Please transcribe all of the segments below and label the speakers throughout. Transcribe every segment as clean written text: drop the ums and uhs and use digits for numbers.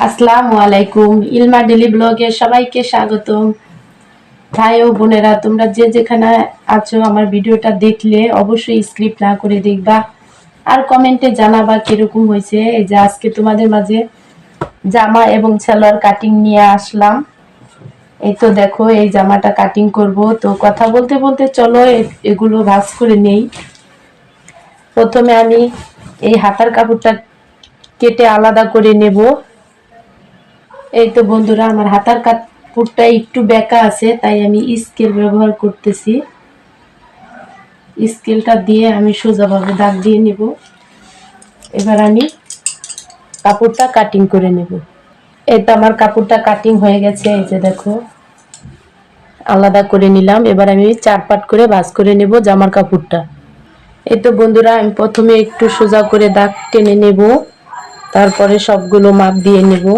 Speaker 1: আসসালামু আলাইকুম। ইলমা ডেলি ব্লগে সবাইকে স্বাগতম। ভাই ও বোনেরা, তোমরা যে যেখানে আছো আমার ভিডিওটা দেখলে অবশ্যই স্ক্রিপ্ট না করে দেখবা আর কমেন্টে জানাবা কিরকম হয়েছে। এই যে আজকে তোমাদের মাঝে জামা এবং সালোয়ার কাটিং নিয়ে আসলাম। এই তো দেখো, এই জামাটা কাটিং করব। তো কথা বলতে বলতে চলো এগুলো ভাঁজ করে নেই। প্রথমে আমি এই হাতার কাপড়টা কেটে আলাদা করে নেব। এই তো বন্ধুরা, আমার হাতার কাপড়টা একটু বেঁকা আছে, তাই আমি স্কেল ব্যবহার করতেছি। স্কেলটা দিয়ে আমি সোজাভাবে দাগ দিয়ে নেব। এবার আমি কাপড়টা কাটিং করে নেব। এই তো আমার কাপড়টা কাটিং হয়ে গেছে। এই যে দেখো, আলাদা করে নিলাম। এবার আমি 4 পার্ট করে ভাঁজ করে নেব জামার কাপড়টা। এই তো বন্ধুরা, আমি প্রথমে একটু সোজা করে দাগ টেনে নেব, তারপরে সবগুলো মাপ দিয়ে নেব।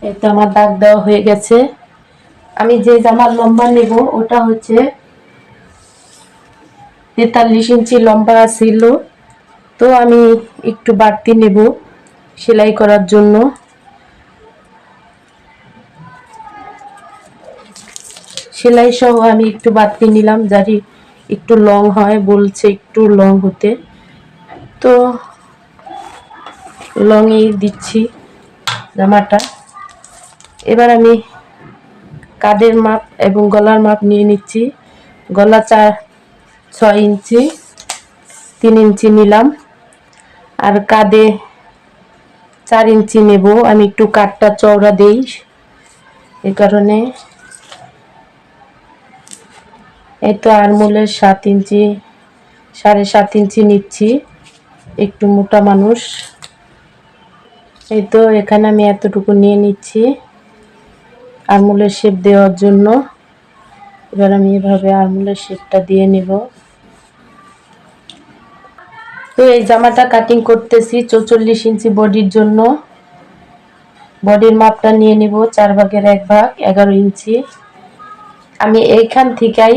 Speaker 1: এই তো আমার দাগ দেওয়া হয়ে গেছে। আমি যে জামার লম্বা নেব ওটা হচ্ছে 43 ইঞ্চি লম্বা ছিল, তো আমি একটু বাড়তি নেব সেলাই করার জন্য। সেলাই সহ আমি একটু বাড়তি নিলাম, যাতে একটু লং হয়, বলছে একটু লং হতে, তো লংই দিচ্ছি জামাটা। এবার আমি কাঁধের মাপ এবং গলার মাপ নিয়ে নিচ্ছি। গলা 6 ইঞ্চি, 3 ইঞ্চি নিলাম, আর কাঁধে 4 ইঞ্চি নেব। আমি একটু কাঠটা চওড়া দেই, এ কারণে। এই তো আরমোলের 7 ইঞ্চি, 7.5 ইঞ্চি নিচ্ছি, একটু মোটা মানুষ। এই তো এখানে আমি এতটুকু নিয়ে নিচ্ছি আরমোলের শেপ দেওয়ার জন্য। এবার আমি এভাবে আরমোলের শেপটা দিয়ে নেব। তো এই জামাটা কাটিং করতেছি 44 ইঞ্চি বডির জন্য। বডির মাপটা নিয়ে নিব 4 ভাগের 1 ভাগ, 11 ইঞ্চি। আমি এইখান থেকেই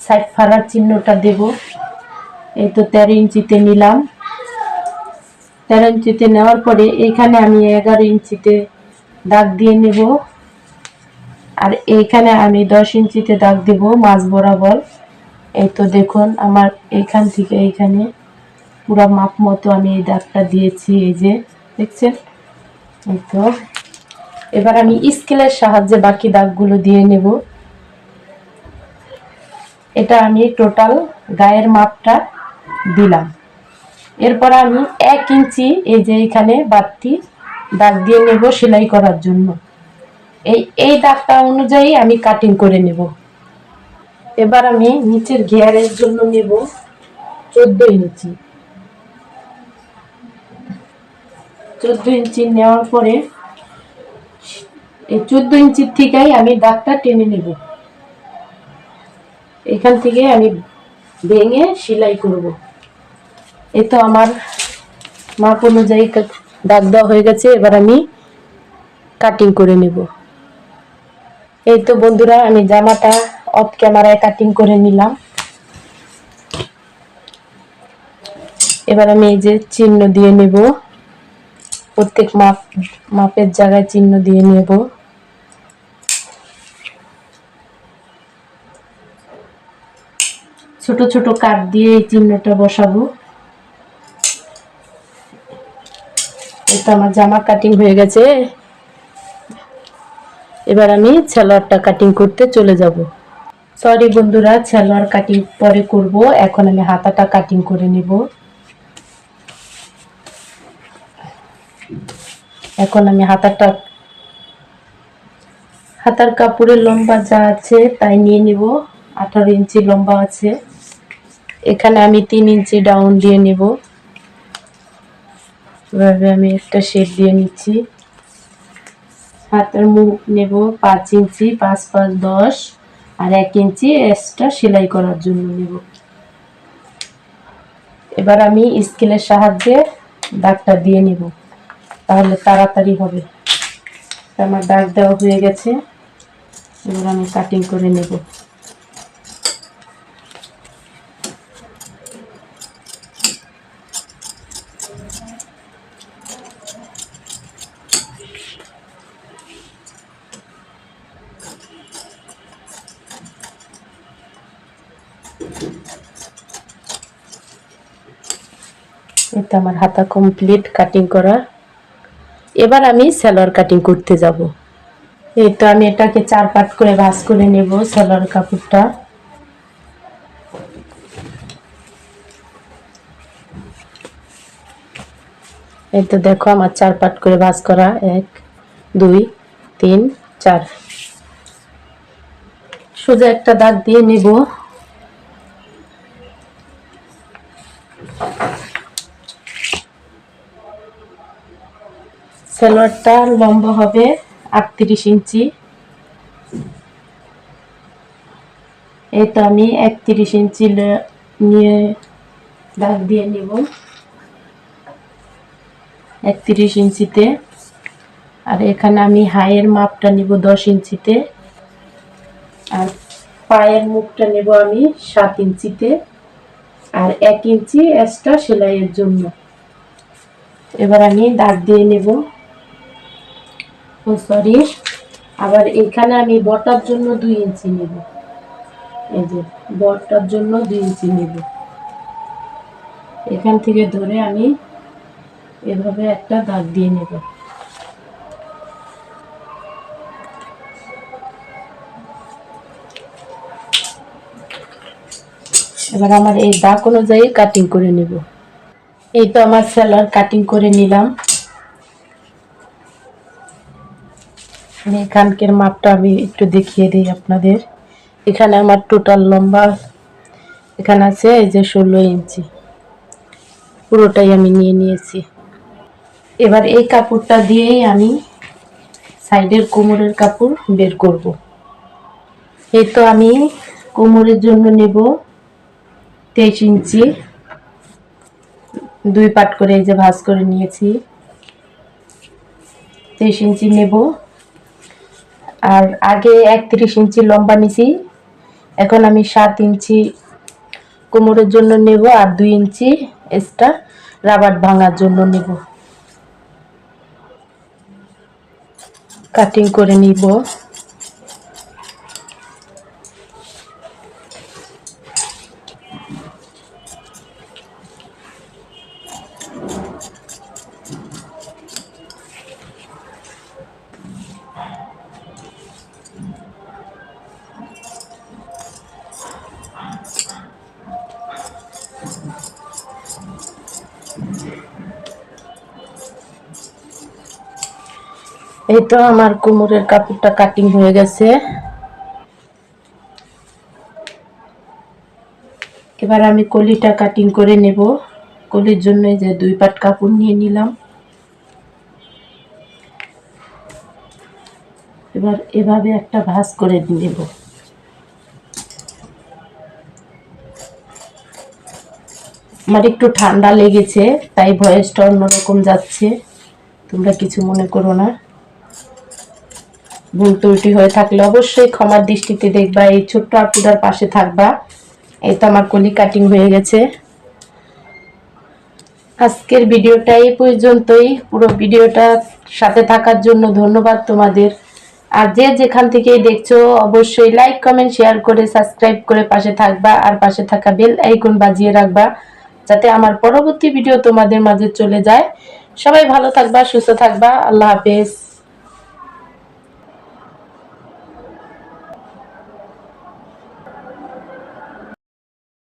Speaker 1: সাইড ফাড়ার চিহ্নটা দেব। এই তো 13 ইঞ্চিতে নিলাম। 13 ইঞ্চিতে নেওয়ার পরে এইখানে আমি 11 ইঞ্চিতে দাগ দিয়ে নেব, আর এইখানে আমি 10 ইঞ্চিতে দাগ দেব মাঝ বরাবর। এই তো দেখুন, আমার এইখান থেকে এইখানে পুরো মাপ মতো আমি এই দাগটা দিয়েছি, এই যে দেখছেন। এই তো এবার আমি স্কেলের সাহায্যে বাকি দাগগুলো দিয়ে নেব। এটা আমি টোটাল গায়ের মাপটা দিলাম। এরপর আমি 1 ইঞ্চি এই যে এখানে বাড়তি দাগ দিয়ে নেব সেলাই করার জন্য। এই দাগটা অনুযায়ী আমি কাটিং করে নেব। এবার আমি নিচের ঘেয়ারের জন্য নেব 14 ইঞ্চি। 14 ইঞ্চি নেওয়ার পরে এই 14 ইঞ্চির থেকেই আমি দাগটা টেনে নেব। এখান থেকে আমি ভেঙে সেলাই করব। এই তো আমার মাপ অনুযায়ী দাগ দেওয়া হয়ে গেছে। এবার আমি কাটিং করে নেব। এই তো বন্ধুরা, আমি জামাটা অফ ক্যামেরায় কাটিং করে নিলাম। এবার আমি এই যে চিহ্ন দিয়ে নেব, প্রত্যেক মাপের জায়গায় চিহ্ন দিয়ে নেব। ছোট ছোট কাট দিয়ে এই চিহ্নটা বসাবো। এই তো আমার জামা কাটিং হয়ে গেছে। এবার আমি সালোয়ারটা কাটিং করতে চলে যাব। সরি বন্ধুরা, সালোয়ার কাটিং পরে করব, এখন আমি হাতাটা কাটিং করে নেব। এখন আমি হাতার কাপড়ের লম্বা যা আছে তাই নিয়ে নিব। 18 ইঞ্চি লম্বা আছে, এখানে আমি 3 ইঞ্চি ডাউন দিয়ে নেব। এভাবে আমি একটা শেপ দিয়ে নিচ্ছি। হাতের মুখ নেব 5 ইঞ্চি, 5 5 10, আর 1 ইঞ্চি এক্সট্রা সেলাই করার জন্য নেব। এবার আমি স্কেলের সাহায্যে দাগটা দিয়ে নেব, তাহলে তাড়াতাড়ি হবে। আমার দাগ দেওয়া হয়ে গেছে। এবার আমি কাটিং করে নেব। এটা আমার হাতা কমপ্লিট কাটিং করা। এবার আমি সেলোয়ার কাটিং করতে যাব। এই তো আমি এটাকে 4 পার্ট করে ভাঁজ করে নেব সেলোয়ার কাপড়টা। এই তো দেখো আমার 4 পার্ট করে ভাঁজ করা, 1 2 3 4। সোজা একটা দাগ দিয়ে নেব। সেলোয়ারটা লম্বা হবে 38 ইঞ্চি। এই তো আমি 31 ইঞ্চি নিয়ে দাগ দিয়ে নেব 31 ইঞ্চিতে। আর এখানে আমি হাইয়ের মাপটা নিব 10 ইঞ্চিতে, আর পায়ের মুখটা নেব আমি 7 ইঞ্চিতে, আর 1 ইঞ্চি এক্সট্রা সেলাইয়ের জন্য। এবার আমি দাগ দিয়ে নেব। সরি, আবার এখানে আমি বটার জন্য 2 ইঞ্চি নেব। এই যে বটার জন্য 2 ইঞ্চি নেব। এখান থেকে ধরে আমি এভাবে একটা দাগ দিয়ে নেব। এবার আমার এই দাগ অনুযায়ী কাটিং করে নেব। এই তো আমার সেলোয়ার কাটিং করে নিলাম। এখানকার মাপটা আমি একটু দেখিয়ে দিই আপনাদের। এখানে আমার টোটাল লম্বা এখানে আছে এই যে 16 ইঞ্চি, পুরোটাই আমি নিয়ে নিয়েছি। এবার এই কাপড়টা দিয়েই আমি সাইডের কোমরের কাপড় বের করব। এই তো আমি কোমরের জন্য নেব 23 ইঞ্চি, 2 পার্ট করে এই যে ভাঁজ করে নিয়েছি। 23 ইঞ্চি নেব। আর আগে 31 ইঞ্চি লম্বা নিছি, এখন আমি 7 ইঞ্চি কোমরের জন্য নেব, আর 2 ইঞ্চি এক্সট্রা রাবার ভাঙার জন্য নেব। কাটিং করে নিব। এই তো আমার কোমরের কাপড়টা কাটিং হয়ে গেছে। এবার আমি কলিটা কাটিং করে নেব। কলির জন্য এই যে 2 পাট কাপড় নিয়ে নিলাম। এবার এভাবে একটা ভাঁজ করে নেব। আমার একটু ঠান্ডা লেগেছে তাই ভয়েসটা অন্যরকম যাচ্ছে, তোমরা কিছু মনে করো না। ভুল ত্রুটি হয়ে থাকলে অবশ্যই ক্ষমার দৃষ্টিতে দেখবা, এই ছোট্ট আপুটার পাশে থাকবা। এই তো আমার কলি কাটিং হয়ে গেছে। আজকের ভিডিওটা এই পর্যন্তই। পুরো ভিডিওটা সাথে থাকার জন্য ধন্যবাদ তোমাদের। আর যে যেখান থেকেই দেখছো অবশ্যই লাইক কমেন্ট শেয়ার করে সাবস্ক্রাইব করে পাশে থাকবা, আর পাশে থাকা বেল আইকন বাজিয়ে রাখবা যাতে আমার পরবর্তী ভিডিও তোমাদের মাঝে চলে যায়। সবাই ভালো থাকবা, সুস্থ থাকবা। আল্লাহ হাফেজ।